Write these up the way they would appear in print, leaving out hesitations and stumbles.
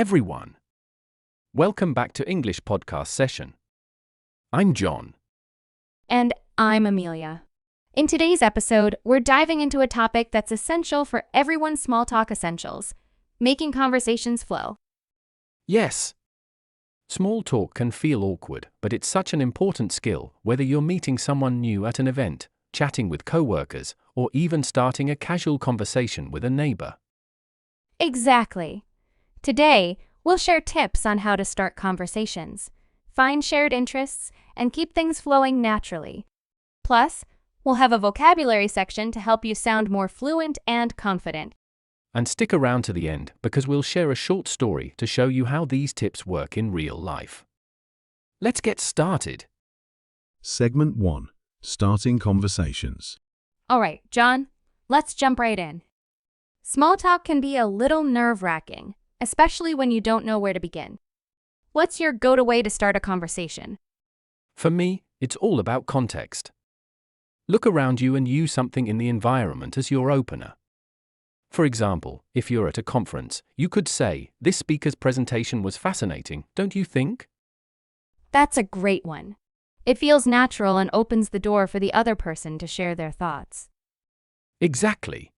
everyone. Welcome back to English podcast session. I'm John. And I'm Amelia. In today's episode, we're diving into a topic that's essential for everyone's small talk essentials, making conversations flow. Yes. Small talk can feel awkward, but it's such an important skill, whether you're meeting someone new at an event, chatting with coworkers, or even starting a casual conversation with a neighbor. Exactly. Today, we'll share tips on how to start conversations, find shared interests, and keep things flowing naturally. Plus, we'll have a vocabulary section to help you sound more fluent and confident. And stick around to the end because we'll share a short story to show you how these tips work in real life. Let's get started. Segment 1. Starting conversations. All right, John, let's jump right in. Small talk can be a little nerve-wracking, especially when you don't know where to begin. What's your go-to way to start a conversation? For me, it's all about context. Look around you and use something in the environment as your opener. For example, if you're at a conference, you could say, "This speaker's presentation was fascinating, don't you think?" That's a great one. It feels natural and opens the door for the other person to share their thoughts. Exactly.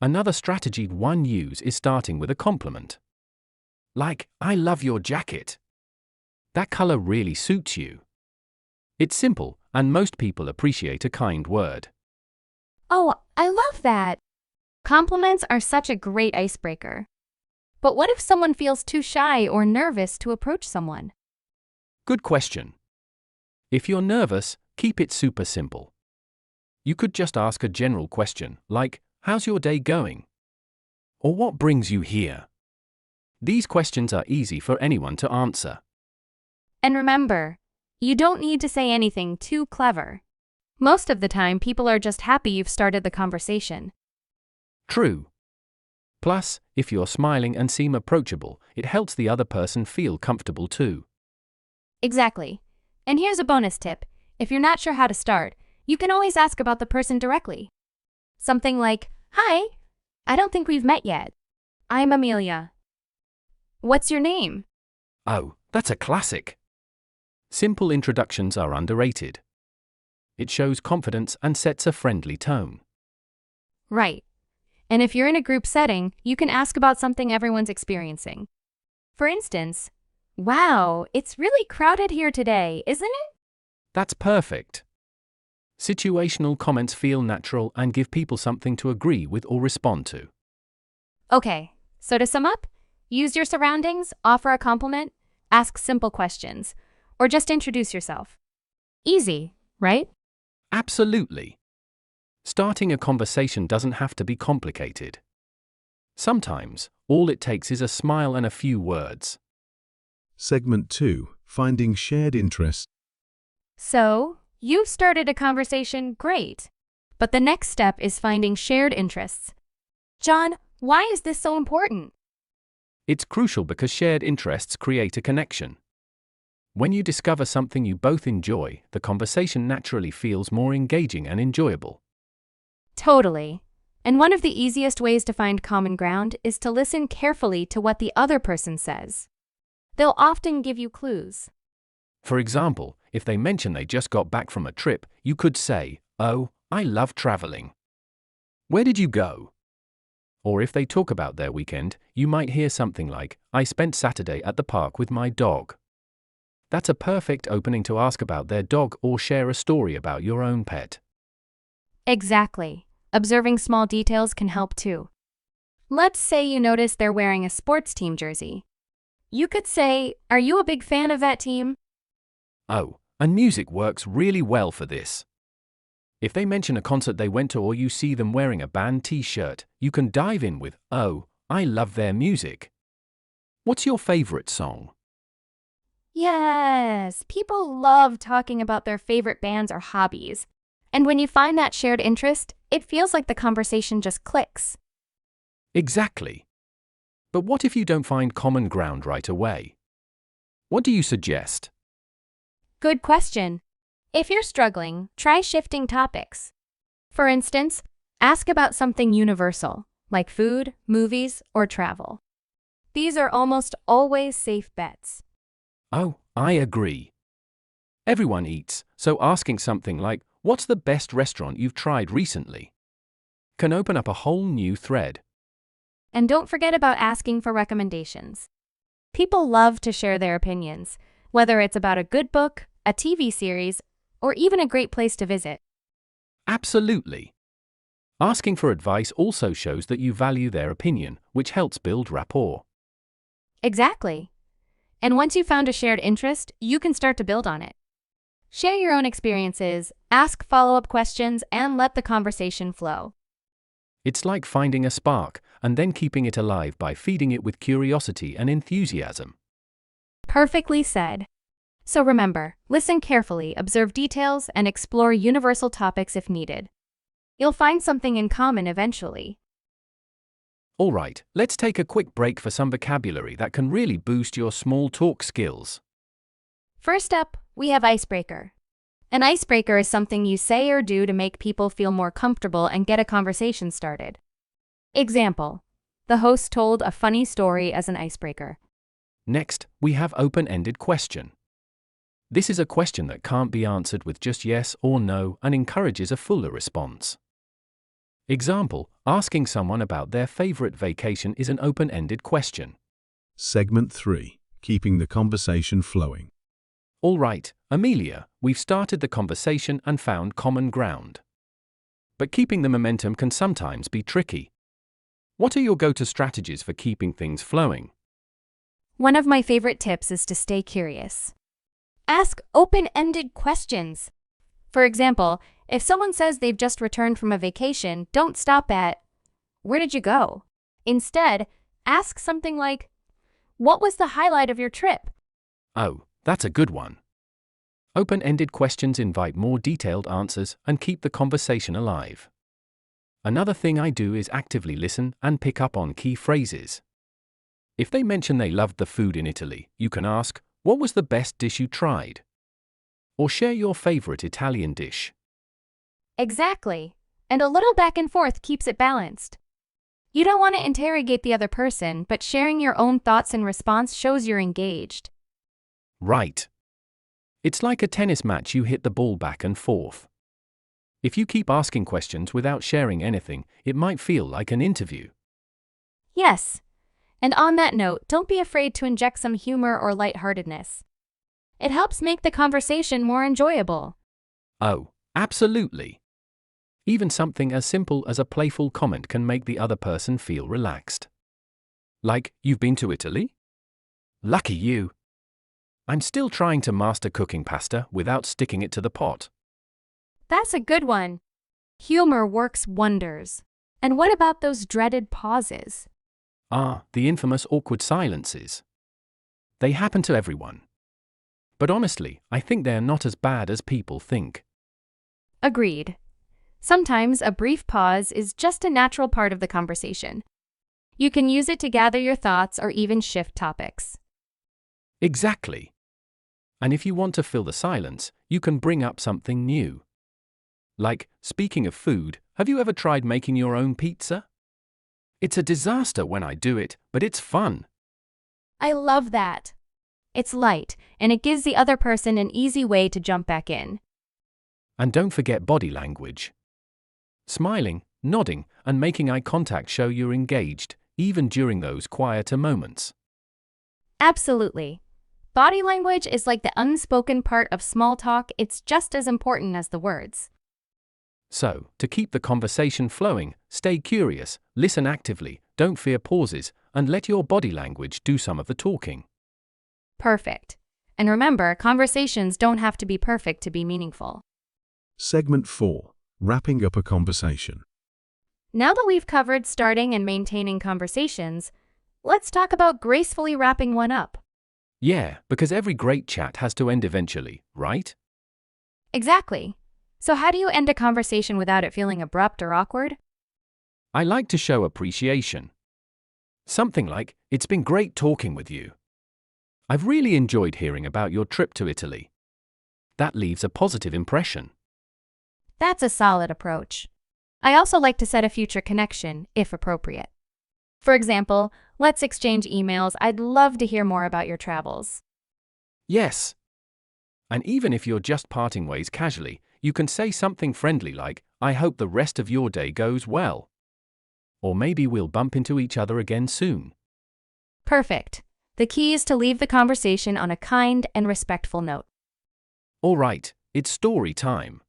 Another strategy one use is starting with a compliment. Like, "I love your jacket. That color really suits you." It's simple, and most people appreciate a kind word. Oh, I love that! Compliments are such a great icebreaker. But what if someone feels too shy or nervous to approach someone? Good question. If you're nervous, keep it super simple. You could just ask a general question, like, "How's your day going?" Or "What brings you here?" These questions are easy for anyone to answer. And remember, you don't need to say anything too clever. Most of the time, people are just happy you've started the conversation. True. Plus, if you're smiling and seem approachable, it helps the other person feel comfortable too. Exactly. And here's a bonus tip. If you're not sure how to start, you can always ask about the person directly. Something like, "Hi, I don't think we've met yet. I'm Amelia. What's your name?" Oh, that's a classic. Simple introductions are underrated. It shows confidence and sets a friendly tone. Right. And if you're in a group setting, you can ask about something everyone's experiencing. For instance, "Wow, it's really crowded here today, isn't it?" That's perfect. Situational comments feel natural and give people something to agree with or respond to. Okay, so to sum up, use your surroundings, offer a compliment, ask simple questions, or just introduce yourself. Easy, right? Absolutely. Starting a conversation doesn't have to be complicated. Sometimes, all it takes is a smile and a few words. Segment 2. Finding shared interests. So, you've started a conversation, great. But the next step is finding shared interests. John, why is this so important? It's crucial because shared interests create a connection. When you discover something you both enjoy, the conversation naturally feels more engaging and enjoyable. Totally. And one of the easiest ways to find common ground is to listen carefully to what the other person says. They'll often give you clues. For example, if they mention they just got back from a trip, you could say, "Oh, I love traveling. Where did you go?" Or if they talk about their weekend, you might hear something like, "I spent Saturday at the park with my dog." That's a perfect opening to ask about their dog or share a story about your own pet. Exactly. Observing small details can help too. Let's say you notice they're wearing a sports team jersey. You could say, "Are you a big fan of that team?" Oh, and music works really well for this. If they mention a concert they went to or you see them wearing a band t-shirt, you can dive in with, "Oh, I love their music. What's your favorite song?" Yes, people love talking about their favorite bands or hobbies. And when you find that shared interest, it feels like the conversation just clicks. Exactly. But what if you don't find common ground right away? What do you suggest? Good question. If you're struggling, try shifting topics. For instance, ask about something universal, like food, movies, or travel. These are almost always safe bets. Oh, I agree. Everyone eats, so asking something like, "What's the best restaurant you've tried recently?" can open up a whole new thread. And don't forget about asking for recommendations. People love to share their opinions, whether it's about a good book, a TV series, or even a great place to visit. Absolutely. Asking for advice also shows that you value their opinion, which helps build rapport. Exactly. And once you've found a shared interest, you can start to build on it. Share your own experiences, ask follow-up questions, and let the conversation flow. It's like finding a spark and then keeping it alive by feeding it with curiosity and enthusiasm. Perfectly said. So remember, listen carefully, observe details, and explore universal topics if needed. You'll find something in common eventually. All right, let's take a quick break for some vocabulary that can really boost your small talk skills. First up, we have icebreaker. An icebreaker is something you say or do to make people feel more comfortable and get a conversation started. Example: the host told a funny story as an icebreaker. Next, we have open-ended question. This is a question that can't be answered with just yes or no and encourages a fuller response. Example: asking someone about their favorite vacation is an open-ended question. Segment 3. Keeping the conversation flowing. All right, Amelia, we've started the conversation and found common ground. But keeping the momentum can sometimes be tricky. What are your go-to strategies for keeping things flowing? One of my favorite tips is to stay curious. Ask open-ended questions. For example, if someone says they've just returned from a vacation, don't stop at, "Where did you go?" Instead, ask something like, "What was the highlight of your trip?" Oh, that's a good one. Open-ended questions invite more detailed answers and keep the conversation alive. Another thing I do is actively listen and pick up on key phrases. If they mention they loved the food in Italy, you can ask, "What was the best dish you tried?" Or share your favorite Italian dish. Exactly. And a little back and forth keeps it balanced. You don't want to interrogate the other person, but sharing your own thoughts in response shows you're engaged. Right. It's like a tennis match, you hit the ball back and forth. If you keep asking questions without sharing anything, it might feel like an interview. Yes. And on that note, don't be afraid to inject some humor or lightheartedness. It helps make the conversation more enjoyable. Oh, absolutely. Even something as simple as a playful comment can make the other person feel relaxed. Like, "You've been to Italy? Lucky you. I'm still trying to master cooking pasta without sticking it to the pot." That's a good one. Humor works wonders. And what about those dreaded pauses? Ah, the infamous awkward silences. They happen to everyone. But honestly, I think they're not as bad as people think. Agreed. Sometimes a brief pause is just a natural part of the conversation. You can use it to gather your thoughts or even shift topics. Exactly. And if you want to fill the silence, you can bring up something new. Like, speaking of food, have you ever tried making your own pizza? It's a disaster when I do it, but it's fun. I love that. It's light, and it gives the other person an easy way to jump back in. And don't forget body language. Smiling, nodding, and making eye contact show you're engaged, even during those quieter moments. Absolutely. Body language is like the unspoken part of small talk. It's just as important as the words. So, to keep the conversation flowing, stay curious, listen actively, don't fear pauses, and let your body language do some of the talking. Perfect. And remember, conversations don't have to be perfect to be meaningful. Segment 4. Wrapping up a conversation. Now that we've covered starting and maintaining conversations, let's talk about gracefully wrapping one up. Yeah, because every great chat has to end eventually, right? Exactly. So how do you end a conversation without it feeling abrupt or awkward? I like to show appreciation. Something like, "It's been great talking with you. I've really enjoyed hearing about your trip to Italy." That leaves a positive impression. That's a solid approach. I also like to set a future connection, if appropriate. For example, let's exchange emails. I'd love to hear more about your travels. Yes. And even if you're just parting ways casually, you can say something friendly like, I hope the rest of your day goes well. Or maybe we'll bump into each other again soon. Perfect. The key is to leave the conversation on a kind and respectful note. All right, it's story time.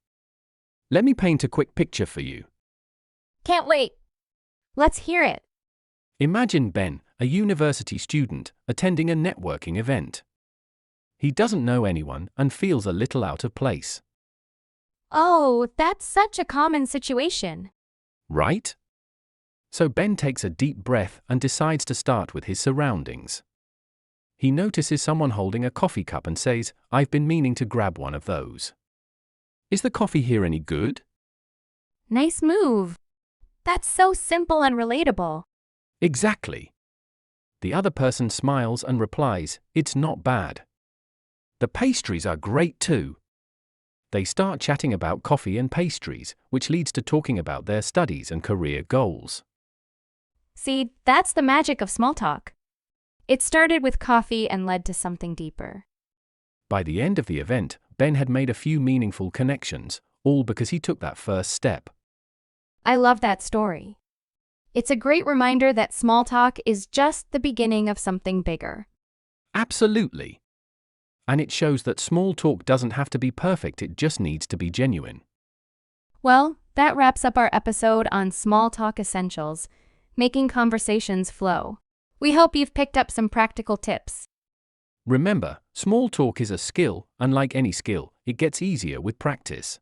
Let me paint a quick picture for you. Can't wait. Let's hear it. Imagine Ben, a university student, attending a networking event. He doesn't know anyone and feels a little out of place. Oh, that's such a common situation. Right? So Ben takes a deep breath and decides to start with his surroundings. He notices someone holding a coffee cup and says, I've been meaning to grab one of those. Is the coffee here any good? Nice move. That's so simple and relatable. Exactly. The other person smiles and replies, it's not bad. The pastries are great too. They start chatting about coffee and pastries, which leads to talking about their studies and career goals. See, that's the magic of small talk. It started with coffee and led to something deeper. By the end of the event, Ben had made a few meaningful connections, all because he took that first step. I love that story. It's a great reminder that small talk is just the beginning of something bigger. Absolutely. And it shows that small talk doesn't have to be perfect, it just needs to be genuine. Well, that wraps up our episode on small talk essentials, making conversations flow. We hope you've picked up some practical tips. Remember, small talk is a skill, and like any skill, it gets easier with practice.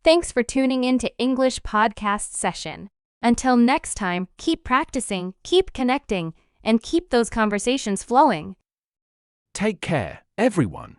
Thanks for tuning in to English Podcast Session. Until next time, keep practicing, keep connecting, and keep those conversations flowing. Take care, everyone.